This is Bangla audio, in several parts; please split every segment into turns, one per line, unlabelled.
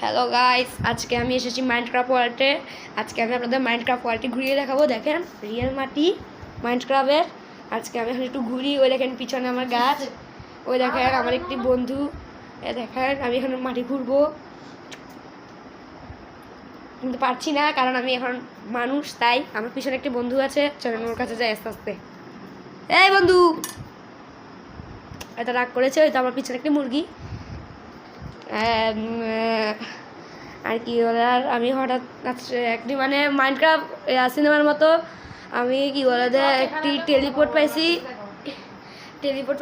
হ্যালো গাইস, আজকে আমি এসেছি মাইনক্রাফট ওয়ার্ল্ডে। আজকে আমি আপনাদের মাইনক্রাফট ওয়ার্ল্ডটি ঘুরিয়ে দেখাবো। দেখেন রিয়েল মাটি মাইনক্রাফটের। আজকে আমি এখন একটু ঘুরি। ওই দেখেন পিছনে আমার গাছ, ওই দেখেন আমার একটি বন্ধু, এ দেখেন আমি এখন মাটি ঘুরবো কিন্তু পারছি না, কারণ আমি এখন মানুষ, তাই আমার পিছনে একটি বন্ধু আছে। চলেন ওর কাছে যাই আস্তে আস্তে। এই বন্ধু, এটা রাগ করেছে। ওই তো আমার পিছনে একটি মুরগি। আর কি বলে, আর আমি হঠাৎ একটি মানে মাইনক্রাফট সিনেমার মতো আমি কি বলে একটি টেলিপোর্ট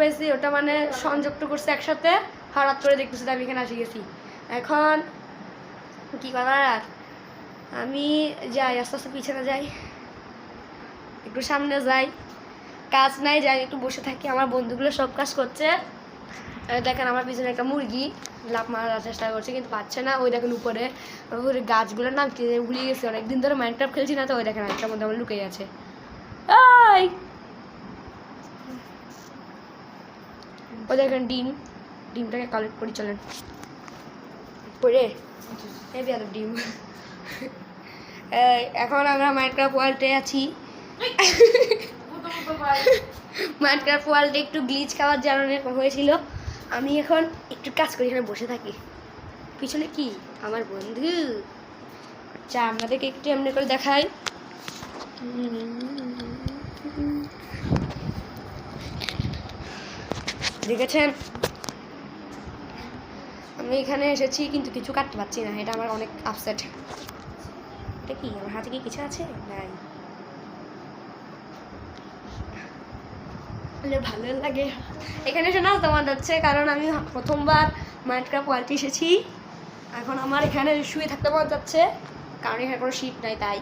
পাইছি। ওটা মানে সংযুক্ত করছে একসাথে। হঠাৎ করে দেখতেছি আমি এখানে আসি গেছি। এখন কি করার, আমি যাই আস্তে আস্তে, পিছনে যাই, একটু সামনে যাই, কাজ নাই, যাই একটু বসে থাকি। আমার বন্ধুগুলো সব কাজ করছে। দেখেন আমার পিছনে একটা মুরগি লাফ মারার চেষ্টা করছে কিন্তু পাচ্ছে না। ওই দেখেন উপরে গাছগুলোর নাম কি ভুলে গেছি, অনেকদিন ধরে মাইনক্রাফট খেলছি না, তো ওই দেখেন একটার মধ্যে আমার লুকিয়ে আছে। ওই দেখেন ডিমটাকে কালেক্ট করি, চলেন পরে ডিম। এখন আমরা মাইনক্রাফট ওয়ার্ল্ডে আছি। মাইনক্রাফট ওয়ার্ল্ডে একটু গ্লিচ খাওয়ার জানানো হয়েছিল। আমি এখন একটু কাজ করি, এখানে বসে থাকি। পিছনে কি আমার বন্ধু। আচ্ছা, আপনাদেরকে একটু এমনি করে দেখাই। দেখেছেন আমি এখানে এসেছি কিন্তু কিছু কাটতে পারছি না, এটা আমার অনেক আপসেট। এটা কি আমার হাতে কি কিছু আছে? নাই, ভালো লাগে এখানে এসে নাচতে মন যাচ্ছে, কারণ আমি প্রথমবার মাইনক্রাফট ওয়ার্ল্ডে এসেছি। এখন আমার এখানে শুয়ে থাকতে মন যাচ্ছে, কারণ এখানে কোনো শীত নাই, তাই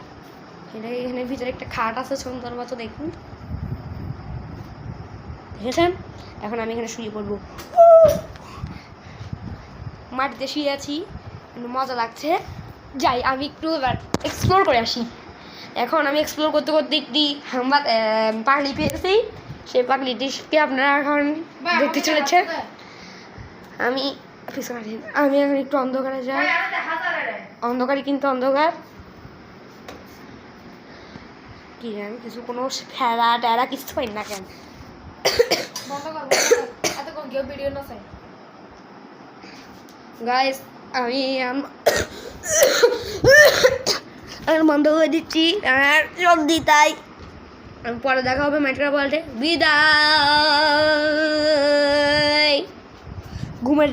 এখানে ভিতরে একটা খাট আছে সুন্দর মতো, দেখুন দেখেছেন। এখন আমি এখানে শুয়ে পড়বো, মাটিতে শুয়ে আছি, মজা লাগছে। যাই আমি একটু এবার এক্সপ্লোর করে আসি। এখন আমি এক্সপ্লোর করতে করতে একটি পাগলি পেয়েছি। সেই পাগলিটিকে আপনারা এখন দেখতে চলেছেন। আমি এখন একটু অন্ধকারে যাই, অন্ধকারে কিন্তু অন্ধকার কি জানি, কিছু কোনো ফেরা টেরা কিছু পাই না কেন। গাইস আমি বন্ধ করে দিচ্ছি আর জলদি, তাই আমি পরে দেখা হবে মাইনক্রাফট ওয়ার্ল্ডে। বিদায়, ঘুমের